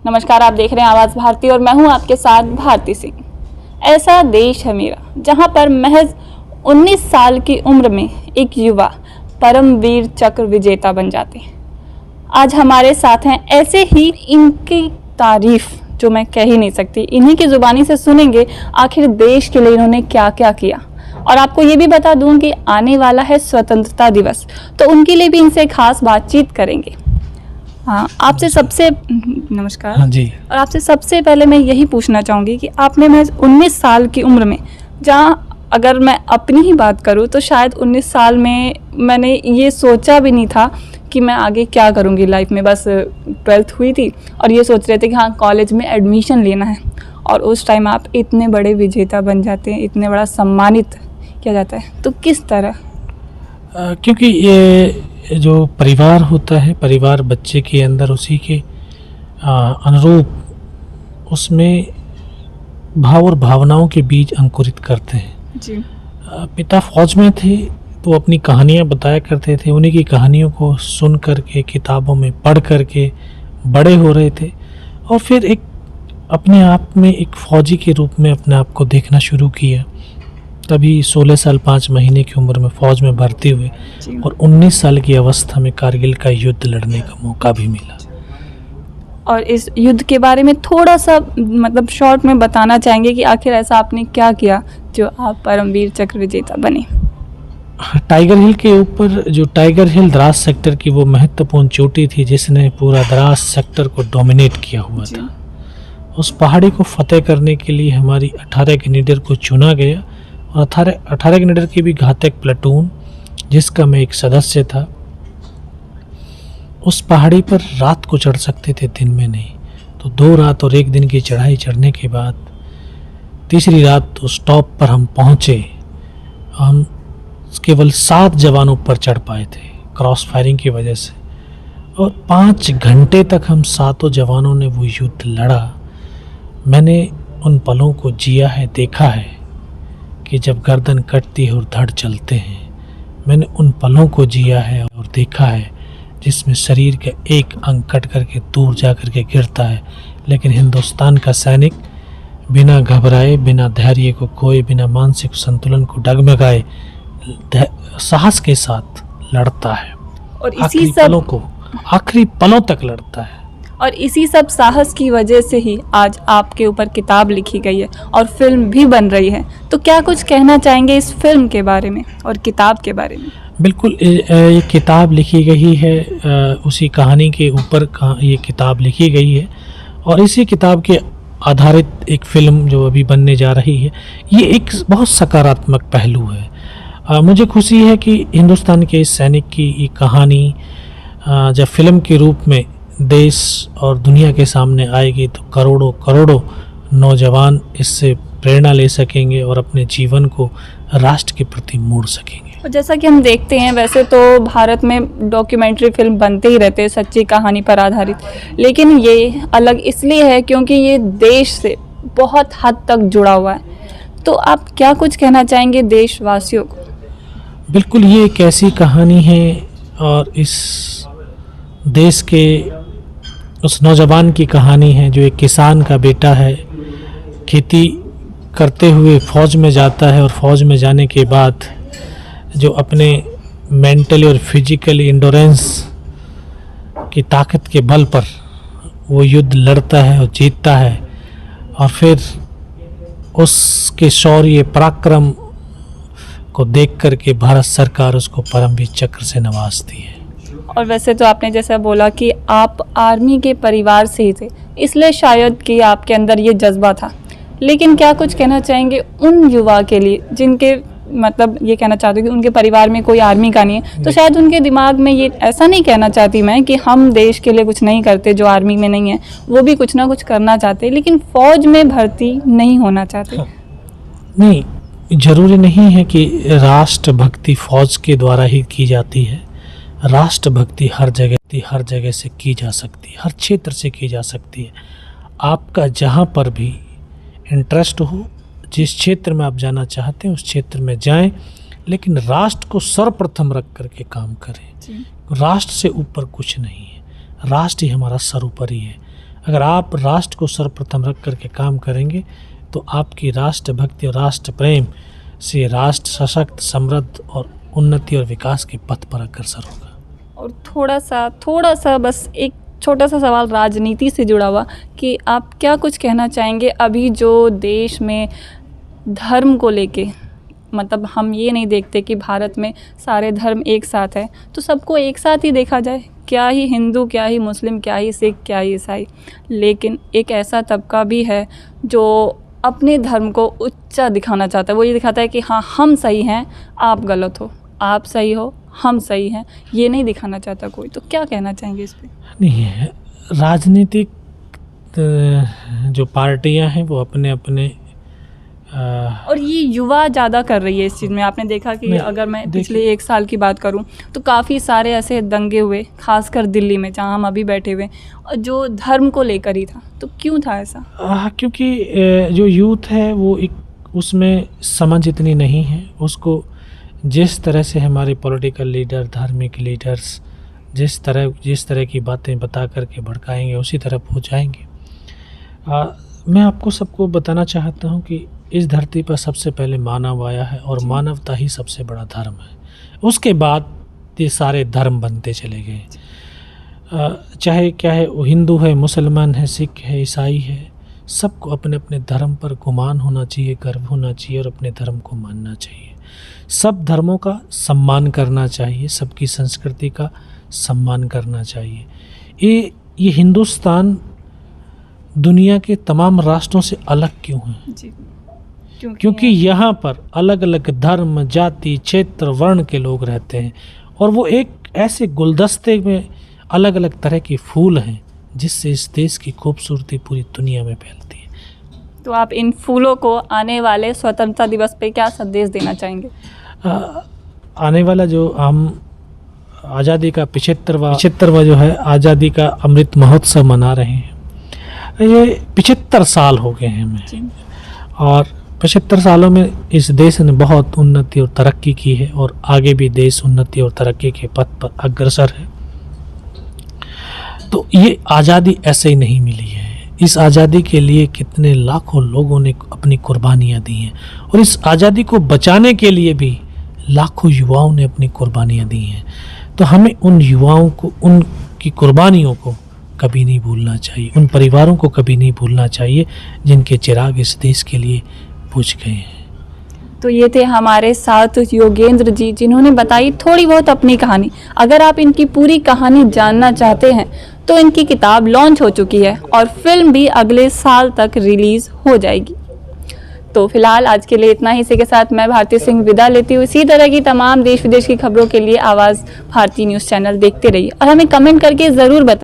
नमस्कार, आप देख रहे हैं आवाज़ भारती और मैं हूं आपके साथ भारती सिंह। ऐसा देश है मेरा जहां पर महज 19 साल की उम्र में एक युवा परमवीर चक्र विजेता बन जाते हैं। आज हमारे साथ हैं ऐसे ही, इनकी तारीफ जो मैं कह ही नहीं सकती। इन्हीं की ज़ुबानी से सुनेंगे आखिर देश के लिए इन्होंने क्या क्या किया। और आपको ये भी बता दूं कि आने वाला है स्वतंत्रता दिवस, तो उनके लिए भी इनसे खास बातचीत करेंगे। हाँ, आपसे सबसे नमस्कार। हाँ जी। और आपसे सबसे पहले मैं यही पूछना चाहूँगी कि आपने महज 19 साल की उम्र में, जहाँ अगर मैं अपनी ही बात करूँ तो शायद 19 साल में मैंने ये सोचा भी नहीं था कि मैं आगे क्या करूँगी लाइफ में। बस 12th हुई थी और ये सोच रहे थे कि हाँ कॉलेज में एडमिशन लेना है, और उस टाइम आप इतने बड़े विजेता बन जाते हैं, इतने बड़ा सम्मानित किया जाता है। तो किस तरह? क्योंकि ये जो परिवार होता है, परिवार बच्चे के अंदर उसी के अनुरूप उसमें भाव और भावनाओं के बीज अंकुरित करते हैं जी। पिता फौज में थे तो अपनी कहानियाँ बताया करते थे। उन्हीं की कहानियों को सुन कर के, किताबों में पढ़ कर के बड़े हो रहे थे, और फिर एक अपने आप में एक फ़ौजी के रूप में अपने आप को देखना शुरू किया। तभी 16 साल 5 महीने की उम्र में फ़ौज में भर्ती हुए और 19 साल की अवस्था में कारगिल का युद्ध लड़ने का मौका भी मिला। और इस युद्ध के बारे में थोड़ा सा मतलब शॉर्ट में बताना चाहेंगे कि आखिर ऐसा आपने क्या किया जो आप परमवीर चक्र विजेता बने? टाइगर हिल के ऊपर, जो टाइगर हिल द्रास सेक्टर की वो महत्वपूर्ण चोटी थी जिसने पूरा द्रास सेक्टर को डोमिनेट किया हुआ था। उस पहाड़ी को फतेह करने के लिए हमारी 18 ग्रेनेडियर को चुना गया, और 18 ग्रेनेडियर की भी घातक प्लाटून जिसका मैं एक सदस्य था, उस पहाड़ी पर रात को चढ़ सकते थे, दिन में नहीं। तो 2 रात और 1 दिन की चढ़ाई चढ़ने के बाद तीसरी रात उस टॉप पर हम पहुँचे। हम केवल 7 जवानों पर चढ़ पाए थे क्रॉस फायरिंग की वजह से, और 5 घंटे तक हम 7 जवानों ने वो युद्ध लड़ा। मैंने उन पलों को जिया है, देखा है कि जब गर्दन कटती है और धड़ चलते हैं। मैंने उन पलों को जिया है और देखा है जिसमें शरीर का एक अंग कट करके दूर जा कर के गिरता है, लेकिन हिंदुस्तान का सैनिक बिना घबराए, बिना धैर्य को खोए, बिना मानसिक संतुलन को डगमगाए साहस के साथ लड़ता है, और इसी आखिरी पलों तक लड़ता है। और इसी सब साहस की वजह से ही आज आपके ऊपर किताब लिखी गई है और फिल्म भी बन रही है। तो क्या कुछ कहना चाहेंगे इस फिल्म के बारे में और किताब के बारे में? बिल्कुल, ये किताब लिखी गई है, उसी कहानी के ऊपर ये किताब लिखी गई है, और इसी किताब के आधारित एक फ़िल्म जो अभी बनने जा रही है। ये एक बहुत सकारात्मक पहलू है। मुझे खुशी है कि हिंदुस्तान के इस सैनिक की ये कहानी जब फिल्म के रूप में देश और दुनिया के सामने आएगी तो करोड़ों करोड़ों नौजवान इससे प्रेरणा ले सकेंगे और अपने जीवन को राष्ट्र के प्रति मोड़ सकेंगे। और जैसा कि हम देखते हैं, वैसे तो भारत में डॉक्यूमेंट्री फिल्म बनते ही रहते हैं सच्ची कहानी पर आधारित, लेकिन ये अलग इसलिए है क्योंकि ये देश से बहुत हद तक जुड़ा हुआ है। तो आप क्या कुछ कहना चाहेंगे देशवासियों को? बिल्कुल, ये एक ऐसी कहानी है, और इस देश के उस नौजवान की कहानी है जो एक किसान का बेटा है, खेती करते हुए फ़ौज में जाता है, और फ़ौज में जाने के बाद जो अपने मेंटली और फिजिकली इंडोरेंस की ताकत के बल पर वो युद्ध लड़ता है और जीतता है, और फिर उसके शौर्य पराक्रम को देख कर के भारत सरकार उसको परमवीर चक्र से नवाजती है। और वैसे तो आपने जैसा बोला कि आप आर्मी के परिवार से ही थे, इसलिए शायद कि आपके अंदर ये जज्बा था, लेकिन क्या कुछ कहना चाहेंगे उन युवा के लिए जिनके मतलब ये कहना चाहते हो कि उनके परिवार में कोई आर्मी का नहीं है, तो शायद उनके दिमाग में ये ऐसा नहीं कहना चाहती मैं कि हम देश के लिए कुछ नहीं करते, जो आर्मी में नहीं है वो भी कुछ ना कुछ करना चाहते, लेकिन फ़ौज में भर्ती नहीं होना चाहते। नहीं, जरूरी नहीं है कि राष्ट्रभक्ति फ़ौज के द्वारा ही की जाती है। राष्ट्रभक्ति हर जगह से की जा सकती है, हर क्षेत्र से की जा सकती है। आपका जहाँ पर भी इंटरेस्ट हो, जिस क्षेत्र में आप जाना चाहते हैं उस क्षेत्र में जाएं, लेकिन राष्ट्र को सर्वप्रथम रख करके काम करें। राष्ट्र से ऊपर कुछ नहीं है, राष्ट्र ही हमारा सर्वोपरि है। अगर आप राष्ट्र को सर्वप्रथम रख करके काम करेंगे तो आपकी राष्ट्रभक्ति और राष्ट्र प्रेम से राष्ट्र सशक्त, समृद्ध और उन्नति और विकास के पथ पर अग्रसर होगा। और थोड़ा सा बस एक छोटा सा सवाल राजनीति से जुड़ा हुआ कि आप क्या कुछ कहना चाहेंगे अभी जो देश में धर्म को लेके, मतलब हम ये नहीं देखते कि भारत में सारे धर्म एक साथ है, तो सबको एक साथ ही देखा जाए, क्या ही हिंदू, क्या ही मुस्लिम, क्या ही सिख, क्या ही ईसाई, लेकिन एक ऐसा तबका भी है जो अपने धर्म को ऊंचा दिखाना चाहता है। वो ये दिखाता है कि हाँ हम सही हैं, आप गलत हो, आप सही हो, हम सही हैं, ये नहीं दिखाना चाहता कोई। तो क्या कहना चाहेंगे इस पे? नहीं है, राजनीतिक जो पार्टियां हैं वो अपने अपने और ये युवा ज़्यादा कर रही है इस चीज़ में। आपने देखा कि अगर मैं पिछले 1 साल की बात करूं तो काफ़ी सारे ऐसे दंगे हुए, खासकर दिल्ली में जहां हम अभी बैठे हुए, और जो धर्म को लेकर ही था। तो क्यों था ऐसा? क्योंकि जो यूथ है वो एक उसमें समझ इतनी नहीं है। उसको जिस तरह से हमारे पॉलिटिकल लीडर, धार्मिक लीडर्स जिस तरह की बातें बता करके भड़काएंगे उसी तरफ हो जाएंगे। मैं आपको सबको बताना चाहता हूं कि इस धरती पर सबसे पहले मानव आया है और मानवता ही सबसे बड़ा धर्म है। उसके बाद ये सारे धर्म बनते चले गए, चाहे क्या है, वो हिंदू है, मुसलमान है, सिख है, ईसाई है, सबको अपने अपने धर्म पर गुमान होना चाहिए, गर्व होना चाहिए और अपने धर्म को मानना चाहिए। सब धर्मों का सम्मान करना चाहिए, सबकी संस्कृति का सम्मान करना चाहिए। ये हिंदुस्तान दुनिया के तमाम राष्ट्रों से अलग क्यों है? जी, क्योंकि यहाँ पर अलग अलग धर्म, जाति, क्षेत्र, वर्ण के लोग रहते हैं और वो एक ऐसे गुलदस्ते में अलग अलग तरह के फूल हैं जिससे इस देश की खूबसूरती पूरी दुनिया में फैलती है। तो आप इन फूलों को आने वाले स्वतंत्रता दिवस पे क्या संदेश देना चाहेंगे? आने वाला जो हम आज़ादी का 75वां जो है आज़ादी का अमृत महोत्सव मना रहे हैं, ये 75 साल हो गए हैं हमें, और 75 सालों में इस देश ने बहुत उन्नति और तरक्की की है और आगे भी देश उन्नति और तरक्की के पथ पर अग्रसर है। तो ये आज़ादी ऐसे ही नहीं मिली है। इस आज़ादी के लिए कितने लाखों लोगों ने अपनी कुर्बानियाँ दी हैं और इस आज़ादी को बचाने के लिए भी लाखों युवाओं ने अपनी कुर्बानियाँ दी हैं। तो हमें उन युवाओं को, उनकी कुर्बानियों को कभी नहीं भूलना चाहिए, उन परिवारों को कभी नहीं भूलना चाहिए जिनके चिराग इस देश के लिए बुझ गए हैं। तो ये थे हमारे साथ योगेंद्र जी, जिन्होंने बताई थोड़ी बहुत अपनी कहानी। अगर आप इनकी पूरी कहानी जानना चाहते हैं तो इनकी किताब लॉन्च हो चुकी है और फिल्म भी अगले साल तक रिलीज़ हो जाएगी। तो फिलहाल आज के लिए इतना ही। इसी के साथ मैं भारती सिंह विदा लेती हूँ। इसी तरह की तमाम देश विदेश की खबरों के लिए आवाज़ भारती न्यूज़ चैनल देखते रहिए और हमें कमेंट करके ज़रूर बताइए